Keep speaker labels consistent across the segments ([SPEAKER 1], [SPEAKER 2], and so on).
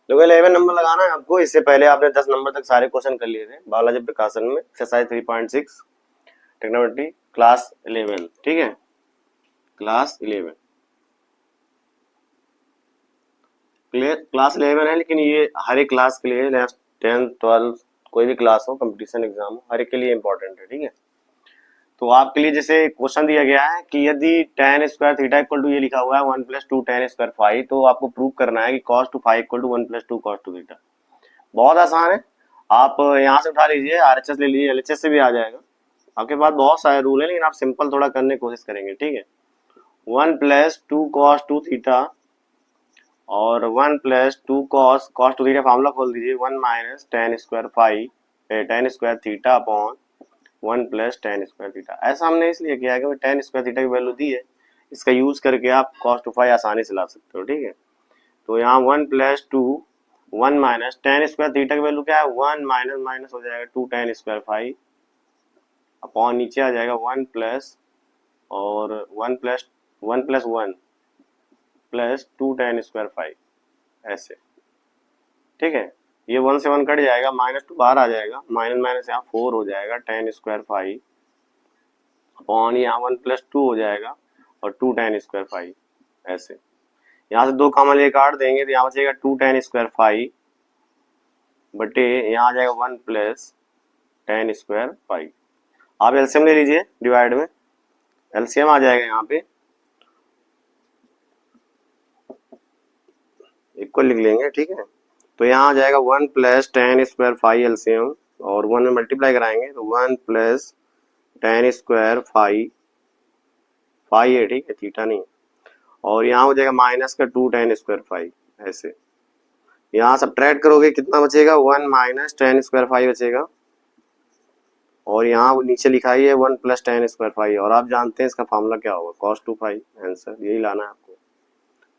[SPEAKER 1] देखो 11 नंबर लगाना है आपको। इससे पहले आपने 10 नंबर तक सारे क्वेश्चन कर लिए थे बालाजी प्रकाशन में, एक्सरसाइज 3.6 टेक्नोमेट्री क्लास 11। ठीक है, क्लास 11 क्लास 11 है, लेकिन ये हर एक क्लास के लिए, 10th 12th कोई भी क्लास हो, कंपटीशन एग्जाम हो, हर एक के लिए इंपॉर्टेंट है। ठीक है, तो आपके लिए जैसे क्वेश्चन दिया गया है कि यदि tan square theta equal to, ये लिखा हुआ है 1 प्लस 2 tan स्क्वायर फाइव, तो आपको प्रूव करना है कि cos two five equal to 1 plus 2 cos two theta. बहुत आसान है। आप यहाँ से उठा लीजिए, आरएचएस ले लीजिए, एलएचएस से भी आ जाएगा। आपके पास बहुत सारे रूल है, लेकिन आप सिंपल थोड़ा करने की कोशिश करेंगे। ठीक है, 1 प्लस 2 cos टू थीटा और 1 plus 2 cos two theta, formula खोल दीजिए, 1 minus tan square five tan square theta upon 1 plus tan square theta. ऐसा हमने इसलिए किया है कि tan स्क्वायर थीटा की वैल्यू दी है, इसका यूज करके आप cos टू फाइव आसानी से ला सकते हो। ठीक है, तो यहाँ 1 plus 2 1 minus tan square theta की वैल्यू क्या है, 1 माइनस माइनस हो जाएगा 2 tan स्क्वायर फाइव अपॉन नीचे आ जाएगा 1 प्लस और 1 plus 1 plus 2 tan square five ऐसे। ठीक है, ये 1 से 1 कट जाएगा, माइनस 2 बाहर आ जाएगा, माइनस माइनस यहाँ 4 हो जाएगा tan स्क्वायर फाइव अपॉन यहाँ 1 प्लस 2 हो जाएगा और 2 tan स्क्वायर फाइव ऐसे। यहाँ से 2 कॉमन लेके काट देंगे तो यहाँ बचेगा 2 tan स्क्वायर फाइव बटे यहाँ आ जाएगा 1 प्लस tan स्क्वायर फाइव। आप एलसीएम ले लीजिए, डिवाइड में एलसीएम आ जाएगा, यहाँ पे इक्वल लिख लेंगे। ठीक है, तो यहाँ आ जाएगा 1 plus tan square five LCM और 1 में मल्टीप्लाई कराएंगे तो 1 plus tan square five five है। ठीक है, थीटा नहीं, और यहाँ हो जाएगा माइनस का 2 tan स्क्वायर फाइव ऐसे। यहाँ सब्ट्रैक्ट करोगे कितना बचेगा, 1 माइनस tan स्क्वायर फाइव बचेगा, और यहाँ नीचे लिखा ही है 1 प्लस tan स्क्वायर फाइव, और आप जानते हैं इसका फॉर्मूला क्या होगा, cos टू फाइव। आंसर यही लाना है आपको,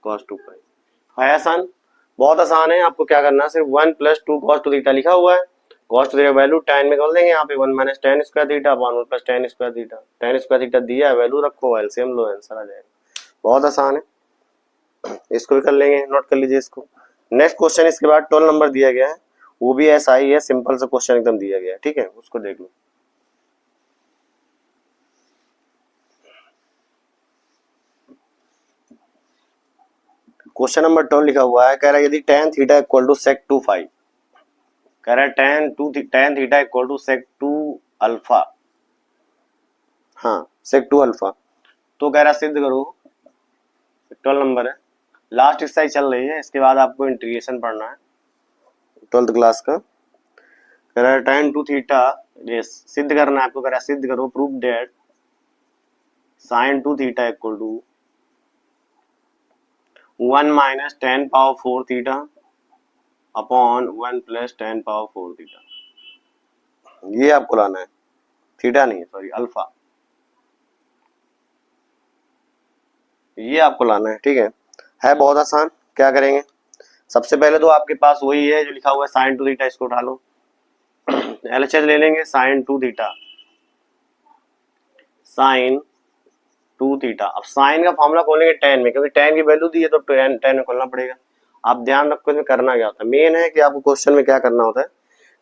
[SPEAKER 1] cos टू फाइव। है आसान, बहुत आसान है। आपको क्या करना है, सिर्फ 1 प्लस 2 cos टू थीटा लिखा हुआ है, cos two theta value tan में कर देंगे, यहाँ पे 1 minus tan square theta upon 1 plus tan square theta. tan square theta दिया है, वैल्यू रखो, एलसीएम लो, आंसर आ जाएगा। बहुत आसान है, इसको भी कर लेंगे, नोट कर लीजिए इसको। नेक्स्ट क्वेश्चन इसके बाद 12 नंबर दिया गया है, वो भी ऐसा ही है, सिंपल सा क्वेश्चन एकदम दिया गया है। ठीक है, उसको देख लो। क्वेश्चन नंबर 12 लिखा हुआ है, कह रहा है यदि tan theta equal to sec two five, कह रहा है tan theta equal to sec two alpha, हाँ sec टू अल्फा, तो कह रहा सिद्ध करो। 12 नंबर है, लास्ट एक्सरसाइज चल रही है, इसके बाद आपको इंटीग्रेशन पढ़ना है 12th क्लास का। कह रहा है tan टू थीटा, ये सिद्ध करना है आपको, कह रहा है सिद्ध करो, prove that sin two theta equal to 1 minus tan power 4 theta upon 1 plus tan power 4 theta. ये आपको लाना है, थीटा नहीं है, सॉरी अल्फा, ये आपको लाना है। ठीक है बहुत आसान। क्या करेंगे, सबसे पहले तो आपके पास वही है जो लिखा हुआ है साइन टू थीटा, इसको उठा लो। एलएचएस ले लेंगे, sign to theta, sign to theta. अब साइन का फॉर्मूला खोलेंगे टेन में, क्योंकि टेन की वैल्यू दी है तो टेन में खोलना पड़ेगा। आप ध्यान रखो इसमें करना क्या होता है, मेन है कि आपको क्वेश्चन में क्या करना होता है।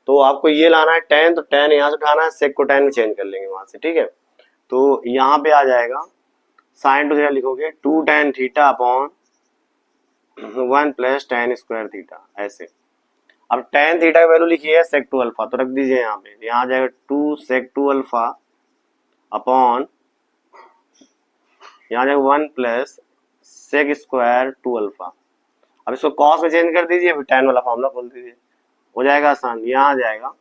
[SPEAKER 1] तो आपको ये लाना है टेन, तो टेन यहाँ से उठाना है, सेक को टेन में चेंज कर लेंगे वहां से। ठीक है, तो यहाँ पे आ जाएगा साइन टू थीटा, लिखोगे 2 tan theta upon 1 plus tan square theta ऐसे। अब tan थीटा की वैल्यू लिखी है सेक टू अल्फा, तो रख दीजिए यहाँ पे, यहाँ आ जाएगा 2 सेक टू अल्फा अपॉन यहाँ जाएगा 1 plus sec square two alpha. अब इसको कॉस में चेंज कर दीजिए, फिर tan वाला फॉर्मूला खोल दीजिए, हो जाएगा आसान। यहाँ आ जाएगा,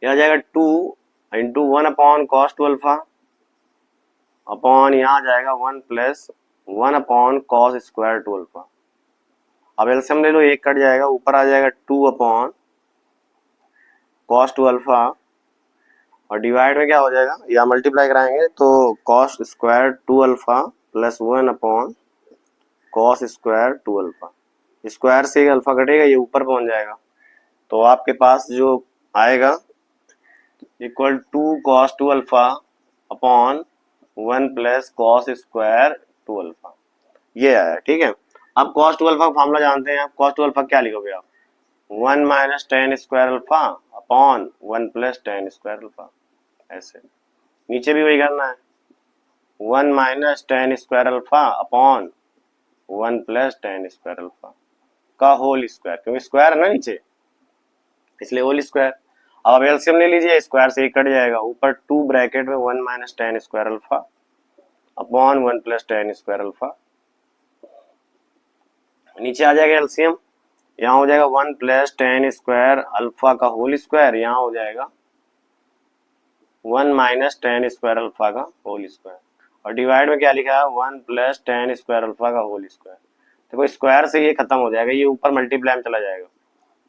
[SPEAKER 1] यहाँ जाएगा 2 into 1 upon cos two alpha upon यहाँ आ जाएगा 1 plus 1 upon cos square two alpha. अब एलसीएम ले लो, एक कट जाएगा, ऊपर आ जाएगा 2 अपॉन कॉस टू अल्फा, और डिवाइड में क्या हो जाएगा, या मल्टीप्लाई कराएंगे तो cos square two alpha plus 1 upon cos square two alpha. Square से अल्फा कटेगा, ये ऊपर पहुंच जाएगा, तो आपके पास जो आएगा equal to cos two alpha upon 1 plus cos square two alpha, ये आया। ठीक है, अब cos 2 अल्फा का फॉर्मूला जानते हैं आप, cos 2 अल्फा क्या लिखोगे आप, 1 minus ten square alpha upon 1 plus ten square alpha, ऐसे। नीचे भी वही करना है, 1 minus ten square alpha upon 1 plus ten square alpha का होल स्क्वायर, क्योंकि स्क्वायर है ना नीचे इसलिए होल स्क्वायर। अब एलसीएम ले लीजिए, स्क्वायर से ही कट जाएगा, ऊपर 2 ब्रैकेट में 1 minus ten square alpha upon 1 plus ten square alpha, नीचे आ जाएगा एलसीएम, यहाँ हो जाएगा 1 प्लस टेन स्क्वायर अल्फा का होल स्क्वायर, यहाँ हो जाएगा 1 माइनस टेन स्क्वायर अल्फा का होल स्क्वायर, और डिवाइड में क्या लिखा है 1 प्लस टेन स्क्वायर अल्फा का होल स्क्वायर। देखो स्क्वायर से ये खत्म हो जाएगा, ये ऊपर मल्टीप्लाई में चला जाएगा,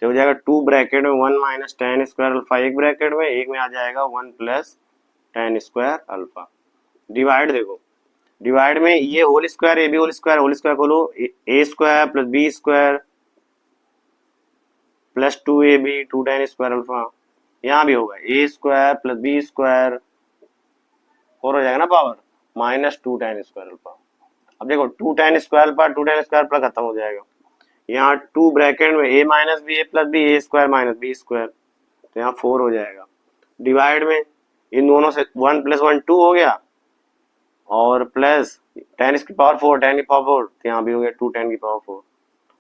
[SPEAKER 1] तो हो जाएगा 2 ब्रैकेट में 1 माइनस टेन स्क्वायर अल्फा एक ब्रैकेट में, एक में आ जाएगा 1 plus ten square alpha. Divide देखो, डिवाइड में ये होल स्क्वायर, ए भी होल स्क्वायर खोलो, A square plus B square plus 2ab 2 ten square alpha, यहाँ भी होगा A square plus B square 4 हो जाएगा ना power, minus 2 ten square alpha. अब देखो 2 ten square alpha 2 ten square alpha खत्म हो जाएगा, यहाँ 2 ब्रैकेट में a minus b a plus B A square minus B square, तो यहाँ 4 हो जाएगा। डिवाइड में इन दोनों से 1 प्लस 1 2 हो गया, और प्लस 10 की पावर 4 10 की पावर 4, तो यहाँ भी हो गया 2 10 की पावर 4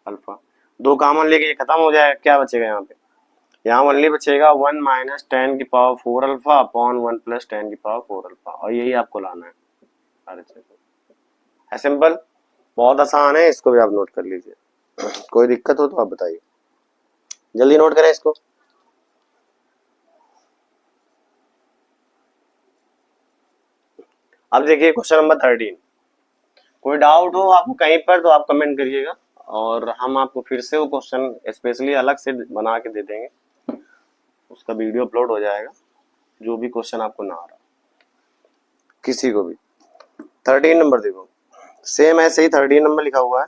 [SPEAKER 1] अल्फा। दो कॉमन लेके ये खत्म हो जाएगा, क्या बचेगा यहाँ पे, यहाँ ओनली बचेगा 1 माइनस 10 की पावर 4 अल्फा अपॉन 1 प्लस 10 की पावर 4 अल्फा, और यही आपको लाना है। है सिंपल, बहुत आसान है, इसको भी आप नोट कर लीजिए। कोई दिक्कत हो तो आप बताइए, जल्दी नोट करें इसको। अब देखिए क्वेश्चन नंबर 13, कोई डाउट हो आपको कहीं पर तो आप कमेंट करिएगा, और हम आपको फिर से वो क्वेश्चन स्पेशली अलग से बना के दे देंगे, उसका वीडियो अपलोड हो जाएगा, जो भी क्वेश्चन आपको ना आ रहा किसी को भी। 13 नंबर देखो, सेम ऐसे ही 13 नंबर लिखा हुआ है,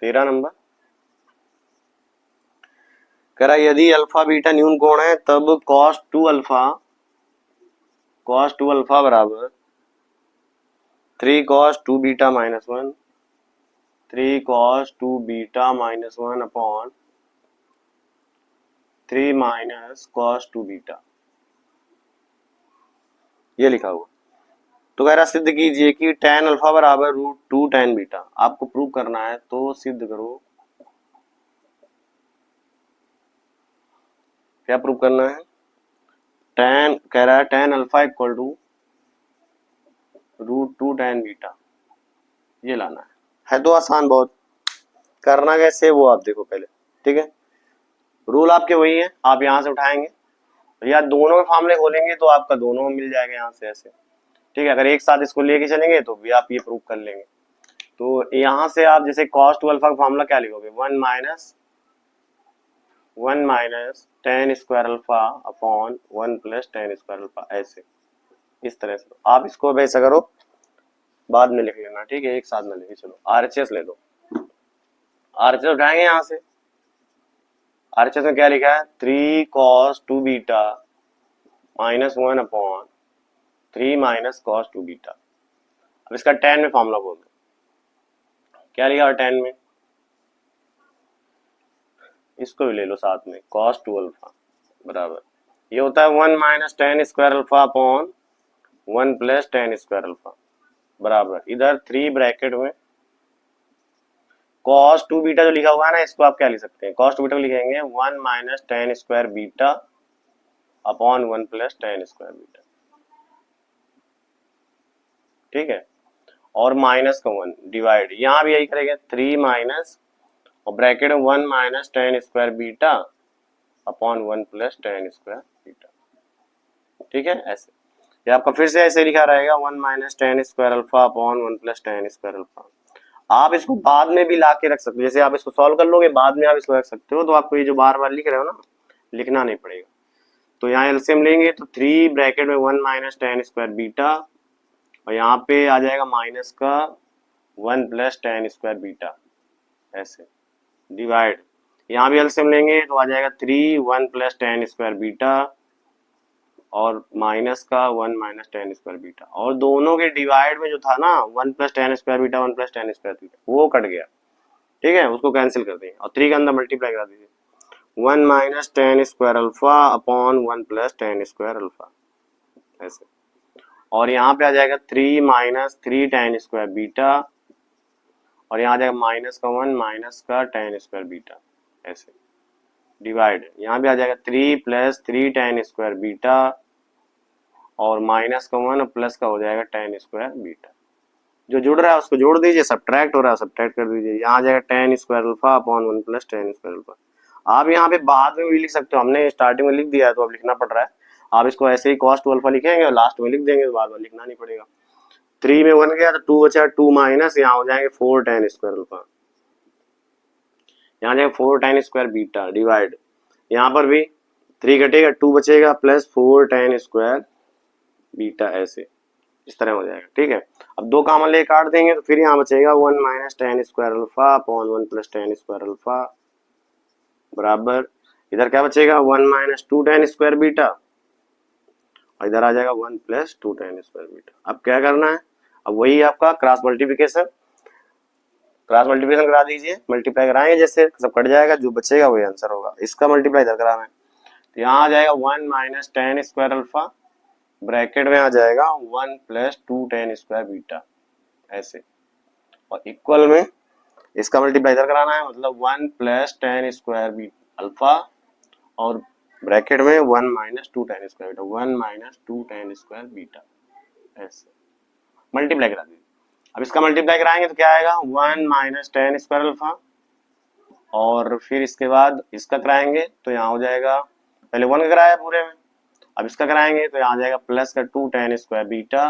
[SPEAKER 1] 13 नंबर कह रहा यदि अल्फा बीटा न्यून कोण है तब cos 2 अल्फा बराबर 3 cos 2 beta minus 1 3 cos 2 beta minus 1 upon 3 minus cos 2 beta, ये लिखा हुआ। तो कह रहा सिद्ध कीजिए कि tan अल्फा बराबर √2 tan बीटा, आपको प्रूव करना है तो सिद्ध करो। क्या प्रूव करना है, tan कह रहा है tan alpha equal to √2 tan beta, ये लाना है तो आसान बहुत, करना कैसे वो आप देखो पहले, ठीक है। रूल आपके वही है, आप यहाँ से उठाएंगे या दोनों के फार्मूले खोलेंगे तो आपका दोनों मिल जाएगा यहाँ से ऐसे, ठीक है। अगर एक साथ इसको लेके चलेंगे तो भी आप ये प्रूव कर लेंगे। तो यहाँ से आप जैसे cos 2 अल्फा का फार्मूला क्या लिखोगे, 1 minus ten square alpha upon 1 plus ten square alpha, ऐसे इस तरह से आप इसको वैसा करो, बाद में लिख लेना, ठीक है, एक साथ में लेके चलो। आरएचएस ले दो, आरएचएस उठाएंगे यहाँ से, आरएचएस में क्या लिखा है 3 cos 2 beta minus 1 upon 3 minus cos 2 beta. अब इसका tan में फॉर्मूला बोल दो, क्या लिखा है tan में, इसको भी ले लो साथ में, cos 2 अल्फा बराबर ये होता है 1 minus ten square alpha upon 1 plus ten square alpha बराबर इधर 3 ब्रैकेट में cos 2 बीटा जो लिखा हुआ है ना, इसको आप क्या लिख सकते हैं, cos 2 बीटा को लिखेंगे 1 minus ten square beta upon 1 plus ten square beta, ठीक है। और माइनस का 1 डिवाइड, यहाँ भी यही करेंगे 3 माइनस और ब्रैकेट में 1 minus ten square beta upon 1 plus ten square beta, ठीक है। ऐसे ये आपका फिर से ऐसे लिखा रहेगा 1 minus ten square alpha upon 1 plus ten square alpha. आप इसको बाद में भी ला के रख सकते हो, जैसे आप इसको सॉल्व कर लोगे बाद में आप इसको रख सकते हो, तो आपको ये जो बार बार लिख रहे हो ना लिखना नहीं पड़ेगा। तो यहाँ एलसीएम लेंगे तो 3 ब्रैकेट में 1 माइनस टेन स्क्वायर बीटा, और यहाँ पे आ जाएगा माइनस का 1 प्लस टेन स्क्वायर बीटा, ऐसे डिवाइड, यहाँ भी एलसीएम लेंगे तो आ जाएगा 3 1 प्लस टेन स्क्वायर बीटा और माइनस का 1 माइनस टेन स्क्वायर बीटा, और दोनों के डिवाइड में जो था ना 1 plus ten square beta 1 plus ten square beta वो कट गया, ठीक है, उसको कैंसिल कर देंगे और 3 के अंदर मल्टीप्लाई करा दीजिए, 1 minus ten square alpha upon 1 plus ten square alpha ऐसे। और यहाँ पे आ जाएगा 3 माइनस 3 टेन स्क्वायर बीटा और यहाँ आ जाएगा माइनस का 1 माइनस का टेन स्क्वायर बीटा ऐसे डिवाइड। यहाँ भी आ जाएगा 3 प्लस 3 टेन स्क्वायर बीटा और माइनस का 1 प्लस का हो जाएगा टेन स्क्वायर बीटा। जो जुड़ रहा है उसको जोड़ दीजिए, सब्ट्रैक्ट हो रहा है सब्ट्रैक्ट कर दीजिए। यहाँ आ जाएगा ten square alpha upon 1 plus ten square alpha. आप यहाँ पे बाद में भी लिख सकते हो, हमने स्टार्टिंग में लिख दिया है तो अब लिखना पड़ रहा है। आप इसको ऐसे ही कॉस टू अल्फा लिखेंगे और लास्ट में लिख देंगे, तो बाद में लिखना नहीं पड़ेगा। 3 में 1 गया तो 2 बचा, 2 माइनस यहाँ हो जाएंगे 4 टेन स्क्वायर अल्फा, यहाँ जाएगा 4 टेन स्क्वायर बीटा डिवाइड। यहाँ पर भी 3 घटेगा 2 बचेगा प्लस 4 टेन स्क्वायर बीटा ऐसे इस तरह हो जाएगा। ठीक है, अब 2 कॉमन ले काट देंगे तो फिर यहाँ बचेगा 1 minus ten square alpha upon 1 plus ten square alpha बराबर इधर क्या बचेगा 1 माइनस 2 टेन स्क्वायर बीटा और इधर आ जाएगा 1 प्लस 2 टेन स्क्वायर बीटा। अब क्या करना है, अब वही आपका क्रॉस मल्टीप्लिकेशन करा दीजिए, मल्टीप्लाई कराएंगे जैसे सब कट जाएगा, जो बचेगा वही आंसर होगा। इसका मल्टीप्लाई इधर कराना है तो यहाँ आ जाएगा 1 minus ten square alpha bracket में आ जाएगा 1 प्लस 2 टेन स्क्वायर बीटा ऐसे और इक्वल में इसका मल्टीप्लाई इधर कराना है, मतलब 1 plus ten square beta alpha और ब्रैकेट में 1 minus 2 ten square beta 1 minus 2 ten square beta ऐसे मल्टीप्लाई करा दीजिए। अब इसका मल्टीप्लाई कराएंगे तो क्या आएगा 1 माइनस टेन स्क्वायर अल्फा और फिर इसके बाद इसका कराएंगे तो यहाँ हो जाएगा, पहले 1 का कराया पूरे में, अब इसका कराएंगे तो यहाँ आ जाएगा प्लस का 2 टेन स्क्वायर बीटा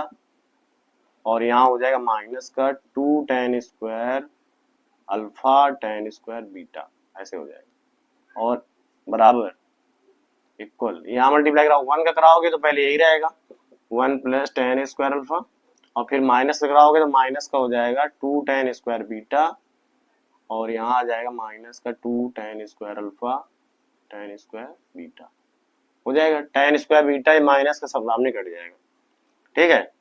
[SPEAKER 1] और यहाँ हो जाएगा माइनस का 2 ten square alpha ten square beta ऐसे हो जाएगा और बराबर इक्वल। यहाँ मल्टीप्लाई कराओ 1 का कराओगे तो पहले यही रहेगा 1 प्लस टेन स्क्वायर अल्फा और फिर माइनस का कराओगे तो माइनस का हो जाएगा 2 टेन स्क्वायर बीटा और यहाँ आ जाएगा माइनस का 2 ten square alpha ten square beta हो जाएगा। टेन स्क्वायर बीटा माइनस का सब सामने कट जाएगा, ठीक है,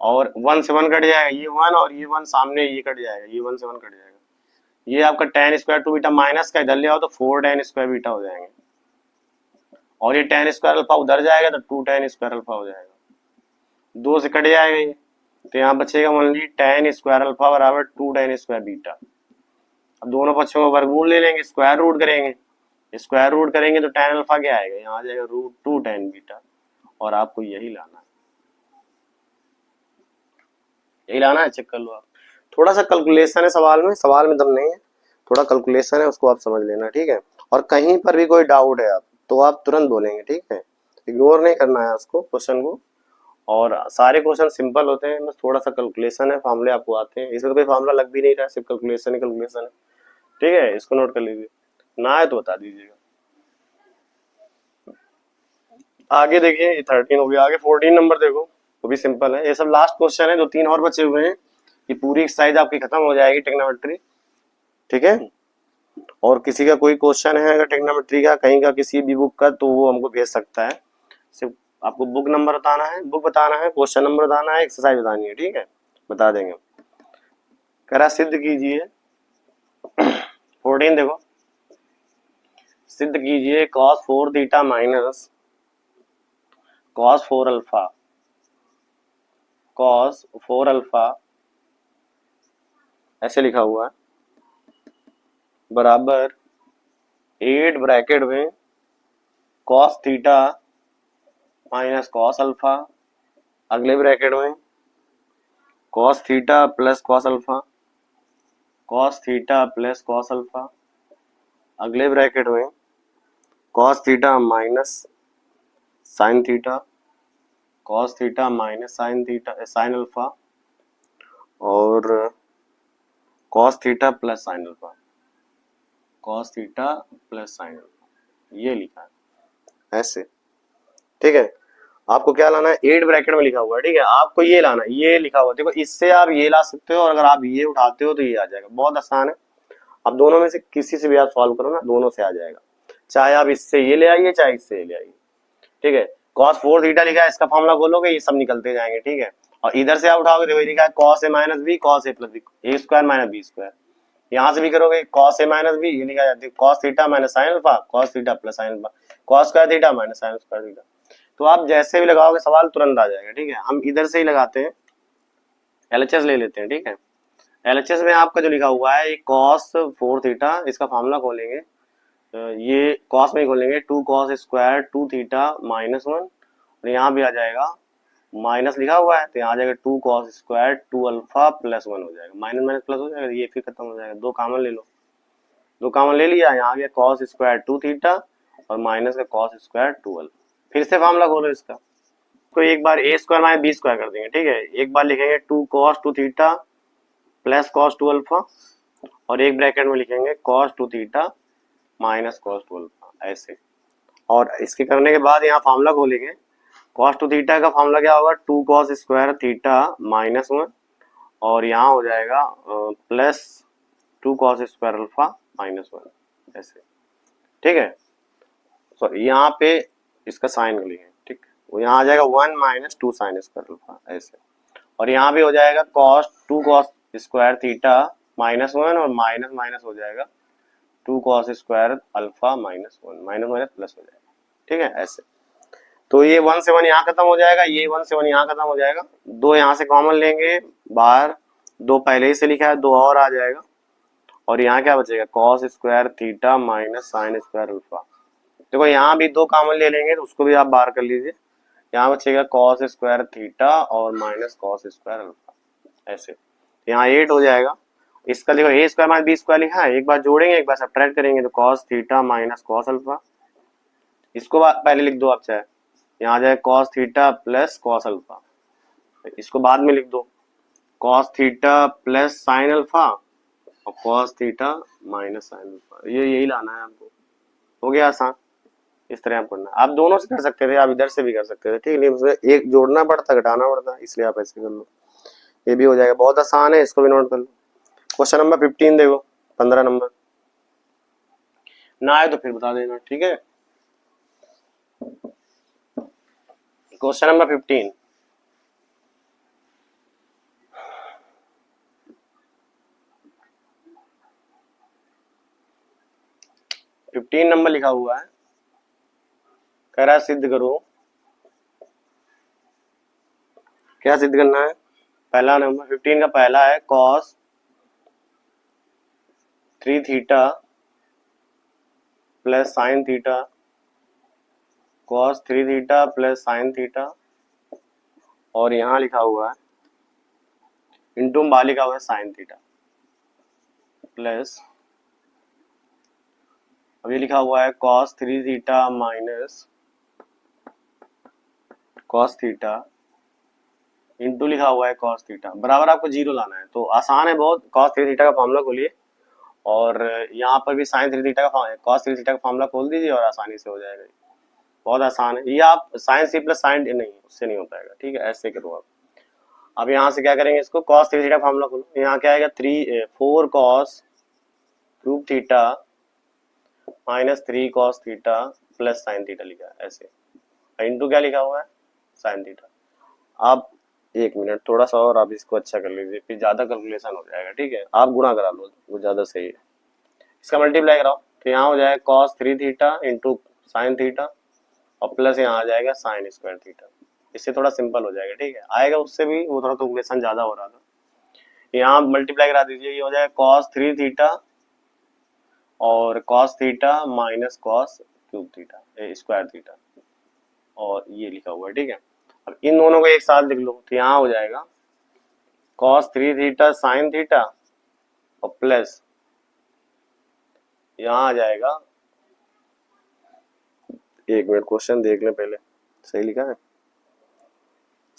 [SPEAKER 1] और 1 से 1 कट जाएगा, ये 1 और ये 1 सामने ये कट जाएगा, ये 1 से 1 कट जाएगा। ये आपका टेन स्क्वायर 2 बीटा माइनस का इधर ले आओ तो 4 टेन स्क्वायर बीटा हो जाएंगे और ये टेन स्क्वायर अल्फा उधर जाएगा तो 2 टेन स्क्वायर अल्फा हो जाएगा, 2 से कट जाएगा ये तो यहाँ बचेगा ओनली टेन स्क्वायर अल्फा बराबर 2 टेन स्क्वायर बीटा। अब दोनों पक्षों में वर्गमूल ले लेंगे, स्क्वायर रूट करेंगे, स्क्वायर रूट करेंगे तो टेन अल्फा क्या आएगा, यहाँ आ जाएगा रूट 2 टेन बीटा और आपको यही लाना है, यही लाना है। चेक कर लो आप, थोड़ा सा कैलकुलेशन है सवाल में दम नहीं है, थोड़ा कैलकुलेशन है उसको आप समझ लेना, ठीक है। और कहीं पर भी कोई डाउट है आप तो आप तुरंत बोलेंगे, ठीक है, इग्नोर नहीं करना है उसको क्वेश्चन को। और सारे क्वेश्चन सिंपल होते हैं, बस थोड़ा सा कैलकुलेशन है, फार्मूले आपको आते हैं, इसमें तो कोई फार्मूला लग भी नहीं रहा है, सिर्फ कैलकुलेशन ही कैलकुलेशन है, ठीक है, इसको नोट कर लीजिए, ना है तो बता दीजिएगा। आगे देखिए 13 हो गया, आगे 14 नंबर देखो, वो भी सिंपल है, ये सब लास्ट क्वेश्चन है, 2-3 और बचे हुए हैं, ये पूरी एक्सरसाइज आपकी खत्म हो जाएगी ट्रिग्नोमेट्री, ठीक है। और किसी का कोई क्वेश्चन है अगर ट्रिग्नोमेट्री का कहीं का किसी भी बुक का तो वो हमको भेज सकता है, सिर्फ आपको बुक नंबर बताना है, बुक बताना है, क्वेश्चन नंबर बताना है, एक्सरसाइज बतानी है, ठीक है, बता देंगे। करा सिद्ध कीजिए 14 देखो, सिद्ध कीजिए cos 4 theta minus cos 4 alpha cos 4 alpha ऐसे लिखा हुआ है बराबर 8 ब्रैकेट में cos theta minus cos alpha, अगले ब्रैकेट में cos theta plus cos alpha, cos theta plus cos alpha, अगले ब्रैकेट में cos theta minus sin theta, cos theta minus sin theta sin alpha और cos theta plus sin alpha, cos theta plus sin alpha, ये लिखा है ऐसे, ठीक है। आपको क्या लाना है, 8 ब्रैकेट में लिखा हुआ है, ठीक है, आपको ये लाना है, ये लिखा हुआ देखो, इससे आप ये ला सकते हो और अगर आप ये उठाते हो तो ये आ जाएगा, बहुत आसान है। अब दोनों में से किसी से भी आप सॉल्व करो ना, दोनों से आ जाएगा, चाहे आप इससे ये ले आइए चाहे इससे ये ले आइए, ठीक है। cos 4 थीटा लिखा है, इसका फॉर्मूला खोलोगे ये सब निकलते जाएंगे, ठीक है, और इधर से आप उठाओगे तो वही लिखा है cos a minus B cos a plus B, A square minus B square, यहाँ से भी करोगे कॉस ए माइनस बी, ये लिखा जाती है cos theta minus sine alpha, cos theta plus sine alpha, cos square theta minus sine square theta. तो आप जैसे भी लगाओगे सवाल तुरंत आ जाएगा, ठीक है। हम इधर से ही लगाते हैं, एलएचएस ले लेते हैं, ठीक है। एलएचएस में आपका जो लिखा हुआ है कॉस 4 थीटा, इसका फॉर्मूला खोलेंगे, ये कॉस में ही खोलेंगे, 2 कॉस स्क्वायर 2 थीटा माइनस 1, और यहाँ भी आ जाएगा माइनस लिखा हुआ है तो यहाँ आ जाएगा 2 कॉस स्क्वायर 2 अल्फा प्लस 1 हो जाएगा, माइनस माइनस प्लस हो जाएगा, ये फिर खत्म हो जाएगा, दो कॉमन ले लो, दो कॉमन ले लिया, यहाँ आ गया कॉस स्क्वायर 2 थीटा और माइनस का कॉस स्क्वायर 2 अल्फा। फिर से फॉर्मूला खोलो इसका, तो एक बार ए स्क्वायर माइनस बी स्क्वायर कर देंगे, ठीक है। एक बार लिखेंगे 2 cos 2 theta plus cos 2 alpha, और एक ब्रैकेट में लिखेंगे cos 2 theta minus cos 2 alpha, ऐसे। और इसके करने के बाद यहाँ फॉर्मूला खोलेंगे, कॉस 2 थीटा का फॉर्मूला क्या होगा, 2 कॉस स्क्वायर थीटा माइनस 1, और यहाँ हो जाएगा plus 2 cos square alpha minus 1, ऐसे, ठीक है। सॉरी यहाँ पे इसका साइन लिखें, ठीक, वो यहाँ आ जाएगा 1 माइनस 2 साइन स्क्वायर अल्फा, ऐसे। और यहाँ भी हो जाएगा cos 2 cos square theta minus 1, और माइनस माइनस हो जाएगा 2 cos square alpha minus 1, minus minus plus हो जाएगा, ठीक है, ऐसे। तो ये 1 से 1 यहाँ खत्म हो जाएगा, ये 1 से 1 यहाँ खत्म हो जाएगा, दो यहाँ से कॉमन लेंगे बाहर, दो पहले ही से लिखा है, दो और आ जाएगा, और यहाँ क्या बचेगा cos square theta minus sine square alpha. देखो यहाँ भी दो कॉमन ले लेंगे तो उसको भी आप बाहर कर लीजिए, यहाँ बचेगा कॉस स्क्वायर थीटा और माइनस कॉस स्क्वायर अल्फा, ऐसे। यहाँ 8 हो जाएगा, इसका देखो ए स्क्वायर माइनस बी स्क्वायर लिखा है, एक बार जोड़ेंगे एक बार सब्ट्रैक्ट करेंगे, तो cos theta minus cos alpha, इसको पहले लिख दो आप चाहे, यहाँ आ जाए cos theta plus cos alpha, इसको बाद में लिख दो cos theta plus sine alpha और cos theta minus sine alpha, ये यही लाना है आपको, हो गया आसान। इस तरह आप करना, आप दोनों से कर सकते थे, आप इधर से भी कर सकते थे, ठीक है, उसमें एक जोड़ना पड़ता घटाना पड़ता, इसलिए आप ऐसे कर लो, ये भी हो जाएगा, बहुत आसान है, इसको भी नोट कर लो। क्वेश्चन नंबर 15 देखो, 15 नंबर, ना आए तो फिर बता देना, ठीक है। क्वेश्चन नंबर 15, नंबर लिखा हुआ है, कह रहा है सिद्ध करो, क्या सिद्ध करना है। पहला नंबर 15 का पहला है cos 3 theta plus sine theta, cos 3 theta plus sine theta, और यहाँ लिखा हुआ है इंटू बाहर लिखा हुआ है साइन थीटा प्लस, अब ये लिखा हुआ है cos 3 theta minus cos theta into लिखा हुआ है कॉस थीटा, बराबर आपको जीरो लाना है, तो आसान है बहुत। कॉस 3 थीटा का फॉर्मूला खोलिए, और यहाँ पर भी साइन 3 थीटा का कॉस 3 थीटा का फॉर्मूला खोल दीजिए और आसानी से हो जाएगा, बहुत आसान है ये। आप साइन सी प्लस साइन नहीं, उससे नहीं हो पाएगा, ठीक है, ऐसे करो आप। अब यहाँ से क्या करेंगे, इसको कॉस 3 थीटा फॉर्मूला खोलो, यहाँ क्या आएगा 4 cos cube theta minus 3 cos theta plus sine theta लिखा है, ऐसे, इंटू क्या लिखा हुआ है साइन थीटा। आप एक मिनट थोड़ा सा और आप इसको अच्छा कर लीजिए, फिर ज्यादा कैलकुलेशन हो जाएगा, ठीक है, आप गुणा करा लो, वो ज्यादा सही है। इसका मल्टीप्लाई कराओ तो यहाँ हो जाएगा cos 3 theta into sine theta, और प्लस यहाँ आ जाएगा साइन स्क्वायर थीटा, इससे थोड़ा सिंपल हो जाएगा, ठीक है, आएगा उससे भी, वो थोड़ा कैलकुलेशन ज्यादा हो रहा था। यहाँ मल्टीप्लाई करा दीजिए, ये हो जाएगा कॉस 3 थीटा और cos theta minus cos cube theta square theta, और ये लिखा हुआ है, ठीक है। अब इन दोनों को एक साथ लिख लो, तो यहाँ हो जाएगा कॉस 3 थीटा साइन थीटा और प्लस यहाँ आ जाएगा, एक मिनट क्वेश्चन देख लें पहले, सही लिखा है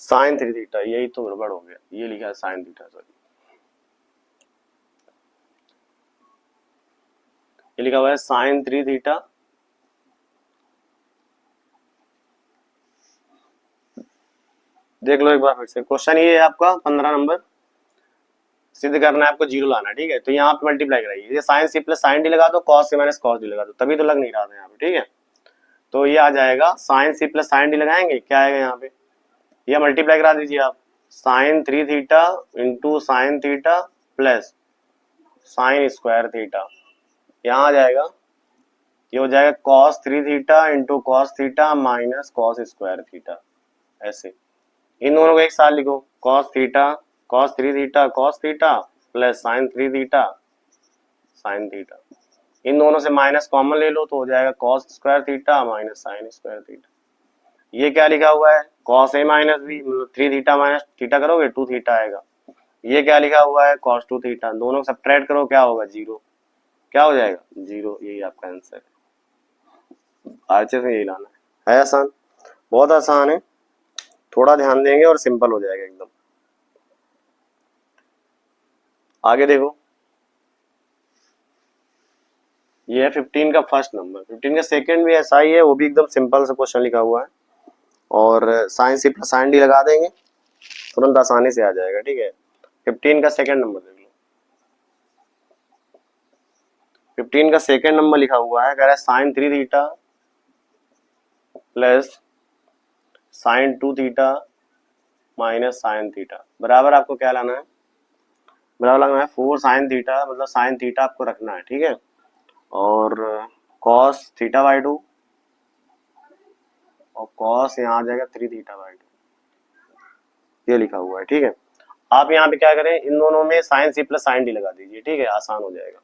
[SPEAKER 1] साइन 3 थीटा, यही तो गड़बड़ हो गया, ये लिखा है साइन थीटा, सॉरी, ये लिखा हुआ है साइन 3 थीटा देख लो एक बार फिर से। क्वेश्चन ये है आपका 15 नंबर, सिद्ध करना है आपको, जीरो लाना है, ठीक है। तो यहाँ पे मल्टीप्लाई कराइए, sine C plus sine D लगा दो, cos C minus cos D लगा दो, तभी तो लग नहीं रहा था यहाँ पे, ठीक है। तो ये आ जाएगा sine C plus sine D लगाएंगे, क्या आएगा यहाँ पे, ये मल्टीप्लाई करा दीजिए आप, sine 3 theta into sine theta plus sine square theta, यहाँ आ जाएगा, ये हो जाएगा cos 3 theta into cos theta minus cos square theta. ऐसे इन दोनों को एक साथ लिखो, cos theta cos 3 theta cos theta plus sine 3 theta sine theta. इन दोनों से माइनस कॉमन ले लो तो हो जाएगा cos square theta minus sine square theta. ये क्या लिखा हुआ है, कॉस ए माइनस बी, मतलब 3 थीटा माइनस थीटा करोगे 2 थीटा आएगा। ये क्या लिखा हुआ है, कॉस 2 थीटा, दोनों सब्ट्रैक्ट करो क्या होगा, जीरो। क्या हो जाएगा, जीरो। यही आपका आंसर है। आरचे से यही लाना है आसान, बहुत आसान है, थोड़ा ध्यान देंगे और सिंपल हो जाएगा एकदम। आगे देखो, ये है 15 का फर्स्ट नंबर, 15 का सेकंड भी ऐसा ही है, वो भी एकदम सिंपल सा क्वेश्चन लिखा हुआ है और sine C plus sine D लगा देंगे, तुरंत आसानी से आ जाएगा। ठीक है, 15 का सेकंड नंबर देख लो। 15 का सेकंड नंबर लिखा हुआ है, कह रहा है sine 3 theta plus sine 2 theta minus sine theta, बराबर आपको क्या लाना है, बराबर लगाना है 4 साइन थीटा, मतलब साइन थीटा आपको रखना है। ठीक है, और कॉस थीटा बाई 2 और कॉस यहाँ आ जाएगा 3 थीटा बाई 2, ये लिखा हुआ है। ठीक है, आप यहाँ पे क्या करें, इन दोनों में sine C plus sine D लगा दीजिए। ठीक है, आसान हो जाएगा।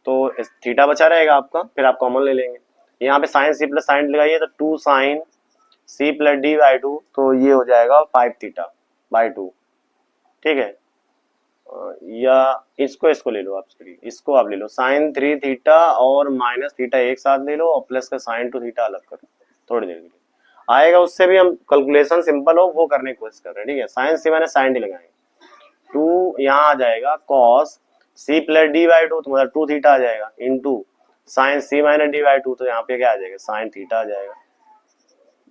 [SPEAKER 1] तो थीटा बचा रहेगा आपका, फिर आप कॉमन ले लेंगे। यहाँ पे साइन सी प्लस साइन लगाइए तो 2 sine C plus D by 2, तो ये हो जाएगा 5 थीटा बाई 2। ठीक है, या इसको इसको ले लो आप, इसको आप ले लो साइन 3 थीटा और माइनस थीटा एक साथ ले लो और प्लस का साइन 2 थीटा अलग करो, थोड़ी देर के लिए आएगा, उससे भी हम कैलकुलेशन सिंपल हो वो करने की कोशिश कर रहे हैं। ठीक है, sine C minus sine D लगाएंगे, 2 यहाँ आ जाएगा cos C plus D by 2, तो मतलब 2 थीटा आ जाएगा into sine C minus D by 2, तो यहाँ पे क्या आ जाएगा, साइन थीटा आ जाएगा,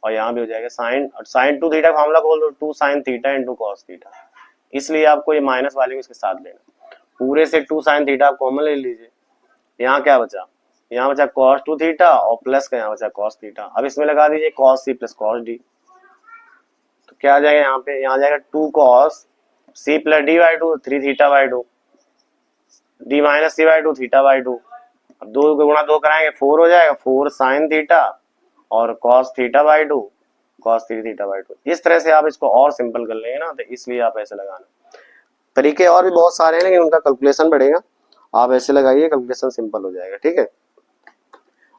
[SPEAKER 1] और यहाँ भी हो जाएगा साइन, और साइन 2 थीटा फॉर्मूला खोल दो, 2 sine theta into cos theta, इसलिए आपको ये माइनस वाले को इसके साथ लेना। पूरे से 2 साइन थीटा आप कॉमन ले लीजिए, यहाँ क्या बचा, यहाँ बचा कॉस 2 थीटा और प्लस का यहाँ बचा कॉस थीटा। अब इसमें लगा दीजिए cos C plus cos D, तो क्या आ जाएगा यहाँ पे, यहाँ आ जाएगा 2 cos C plus D by 2 3 theta by 2 D minus C by 2 theta by 2। अब 2 गुणा 2 कराएंगे 4 हो जाएगा, 4 साइन थीटा और cos theta by 2 cos 3 theta by 2। इस तरह से आप इसको और सिंपल कर लेंगे ना, तो इसलिए आप ऐसे लगाना। तरीके और भी बहुत सारे हैं लेकिन उनका कैलकुलेशन बढ़ेगा, आप ऐसे लगाइए, कैलकुलेशन सिंपल हो जाएगा। ठीक है,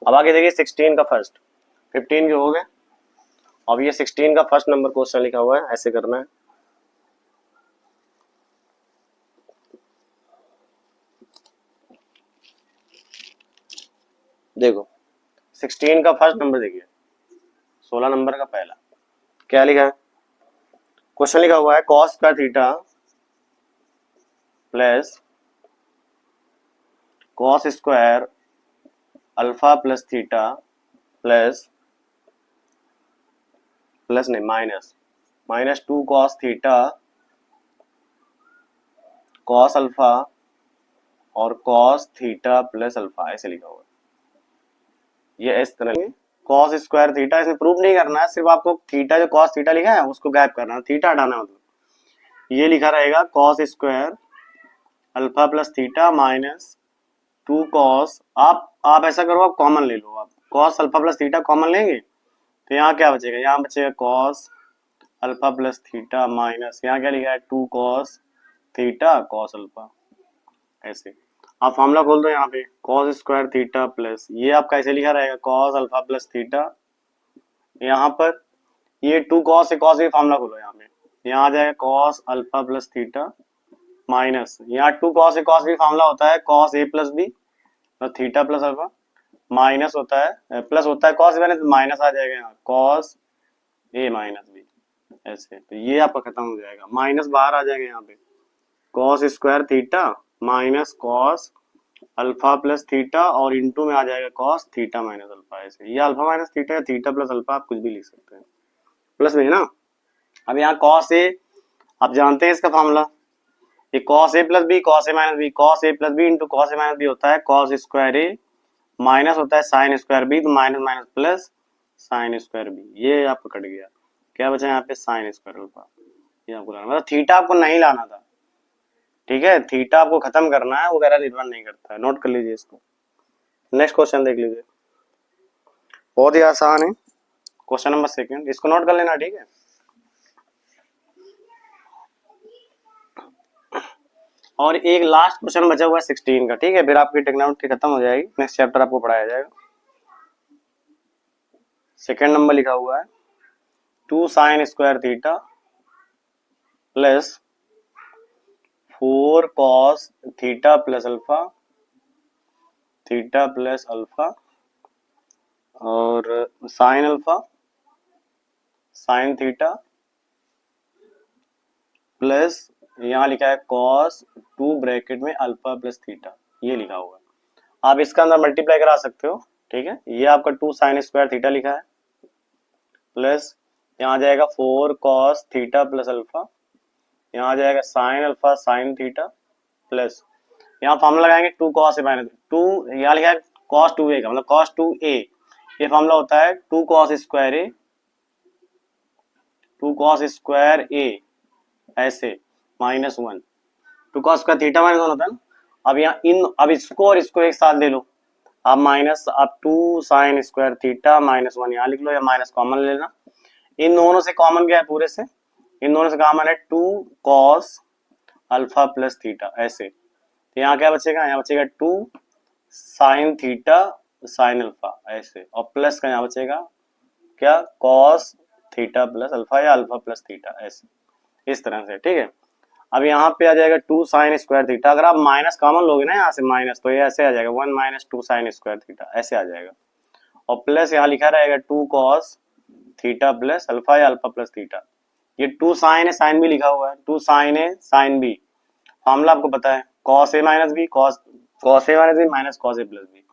[SPEAKER 1] अब आगे देखिए 16 का फर्स्ट, 15 के हो गए, अब ये 16 का फर्स्ट नंबर क्वेश्चन लिखा हुआ है, ऐसे करना है। देखो 16 का फर्स्ट नंबर देखिए, 16 नंबर का पहला क्या लिखा है, क्वेश्चन लिखा हुआ है कॉस का theta plus cos square alpha plus theta plus नहीं minus 2 cos theta cos alpha और कॉस थीटा प्लस अल्फा, ऐसे लिखा हुआ है। ये इस तरह कॉस स्क्वायर थीटा, इसमें प्रूफ नहीं करना है, सिर्फ आपको थीटा जो कॉस थीटा लिखा है उसको गैप करना है, थीटा हटाना, मतलब ये लिखा रहेगा cos square alpha plus theta minus 2 cos, आप ऐसा करो, आप कॉमन ले लो, आप cos alpha plus theta common लेंगे तो यहाँ क्या बचेगा, यहाँ बचेगा cos alpha plus theta minus यहाँ क्या लिखा है 2 कॉस थीटा कॉस अल्फा। ऐसे आप फॉर्मूला खोल दो, यहाँ पे कॉस स्क्वायर थीटा प्लस, ये आपका ऐसे लिखा रहेगा कॉस अल्फा प्लस थीटा, यहाँ पर ये 2 कॉस से कॉस भी फॉर्मूला खोलो, यहाँ पे यहाँ आ जाएगा cos alpha plus theta minus यहाँ 2 कॉस से कॉस भी फॉर्मूला होता है कॉस ए प्लस बी और थीटा प्लस अल्फा, माइनस होता है प्लस होता है कॉस बने तो माइनस आ जाएगा यहाँ कॉस ए माइनस बी, ऐसे तो ये आपका खत्म हो जाएगा, माइनस बाहर आ जाएगा, यहाँ पे cos square theta minus cos alpha plus theta और इंटू में आ जाएगा कॉस थीटा माइनस अल्फा। ऐसे ये अल्फा माइनस थीटा या थीटा प्लस अल्फा आप कुछ भी लिख सकते हैं, प्लस में है ना। अब यहाँ कॉस ए आप जानते हैं इसका फॉर्मूला, ये cos A plus B cos A minus B, cos A plus B into cos A minus B होता है कॉस स्क्वायर ए माइनस होता है साइन स्क्वायर बी, तो minus minus plus sine square B, ये आपको cut गया, क्या बचा यहाँ पे साइन स्क्वायर अल्फा, ये आपको लाना, मतलब थीटा आपको नहीं लाना था, ठीक है, थीटा आपको खत्म करना है, वगैरह निर्भर नहीं करता है, नोट कर लीजिए इसको। नेक्स्ट क्वेश्चन देख लीजिए, बहुत ही आसान है, क्वेश्चन नंबर 2, इसको नोट कर लेना, ठीक है। और एक लास्ट क्वेश्चन बचा हुआ है 16 का, ठीक है, फिर आपकी ट्रिग्नोमेट्री खत्म हो जाएगी, नेक्स्ट चैप्टर आपको पढ़ाया जाएगा। सेकंड नंबर लिखा हुआ है 2 sin square theta plus 4 cos theta plus alpha, theta plus alpha और sine alpha, sine theta plus यहाँ लिखा है cos 2 ब्रैकेट में अल्फा प्लस थीटा, ये लिखा हुआ है। आप इसका अंदर मल्टीप्लाई करा सकते हो, ठीक है। ये आपका 2 sin स्क्वायर थीटा लिखा है प्लस यहाँ आ जाएगा 4 cos थीटा प्लस अल्फा, यहाँ आ जाएगा sign alpha sine theta plus यहाँ फॉर्मूला लगाएंगे 2 cos ए माइनस 2, यहाँ लिखा है cos 2a का मतलब cos 2a, ये फॉर्मूला होता है 2 cos स्क्वायर ए, 2 cos स्क्वायर ए ऐसे minus 1, 2 cos square theta minus 1 होता है ना। अब यहाँ अब इसको और इसको एक साथ ले लो, अब माइनस, अब 2 sin स्क्वायर थीटा माइनस 1 यहाँ लिख लो या माइनस कॉमन लेना, इन दोनों से कॉमन क्या है, पूरे से इन दोनों से कॉमन है 2 cos अल्फा प्लस थीटा ऐसे, तो यहाँ क्या बचेगा, यहाँ बचेगा 2 sin थीटा sin अल्फा ऐसे, और प्लस का यहाँ बचेगा क्या cos थीटा प्लस अल्फा या अल्फा प्लस थीटा ऐसे, इस तरह से, ठीक है। अब यहाँ पे आ जाएगा 2 sin स्क्वायर थीटा, अगर आप माइनस कॉमन लोगे ना यहाँ से माइनस, तो ये ऐसे आ जाएगा 1 माइनस 2 sin स्क्वायर थीटा ऐसे आ जाएगा, और प्लस यहाँ लिखा रहेगा 2 cos थीटा प्लस अल्फा या अल्फा प्लस थीटा, ये 2 sin है साइन भी लिखा हुआ है, 2 sin है साइन बी, फॉर्मूला आपको पता है cos a minus B, cos a minus B minus cos a plus B,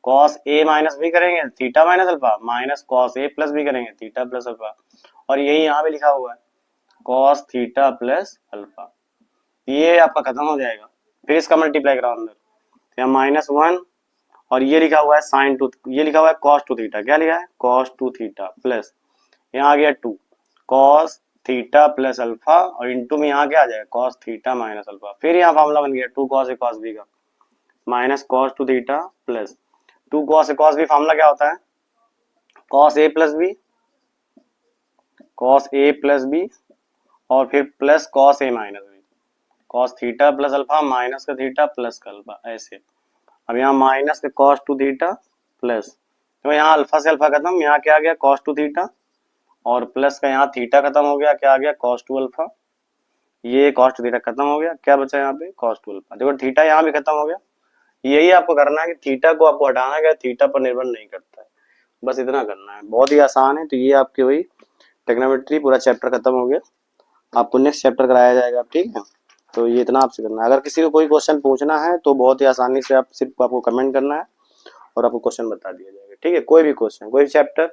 [SPEAKER 1] cos a minus B करेंगे theta minus alpha minus cos a plus B करेंगे थीटा प्लस अल्फा, और यही यहाँ पे लिखा हुआ है cos थीटा प्लस अल्फा, ये आपका खत्म हो जाएगा, फिर इसका मल्टीप्लाई कराओ अंदर, तो माइनस 1 और ये लिखा हुआ है साइन 2, ये लिखा हुआ है cos 2 थीटा, क्या लिखा है cos 2 थीटा प्लस यहाँ आ गया 2 cos थीटा प्लस अल्फा और इंटू में यहाँ क्या आ जाएगा cos थीटा माइनस अल्फा, फिर यहाँ फॉर्मूला बन गया 2 cos a cos b का minus cos 2 theta plus 2 cos a cos b, formula क्या होता है cos a plus b, cos a plus b और फिर plus cos a minus b, cos theta plus alpha minus का theta plus का alpha ऐसे। अब यहाँ माइनस का cos 2 थीटा प्लस, तो यहाँ अल्फा से अल्फा खत्म, यहाँ क्या आ गया cos 2 थीटा और प्लस का यहाँ थीटा खत्म हो गया, क्या आ गया cos 2 अल्फा, ये cos 2 थीटा खत्म हो गया, क्या बचा यहाँ पे cos 2 अल्फा, देखो थीटा यहाँ भी खत्म हो गया। यही आपको करना है कि थीटा को आपको हटाना है, थीटा पर निर्भर नहीं करता है, बस इतना करना है, बहुत ही आसान है। तो ये आपकी वही ट्रिग्नोमेट्री पूरा चैप्टर खत्म हो गया, आपको नेक्स्ट चैप्टर कराया जाएगा, ठीक है। तो ये इतना आपसे करना है, अगर किसी को कोई क्वेश्चन पूछना है तो बहुत ही आसानी से आप सिर्फ आपको कमेंट करना है और आपको क्वेश्चन बता दिया जाएगा, ठीक है। कोई भी क्वेश्चन कोई चैप्टर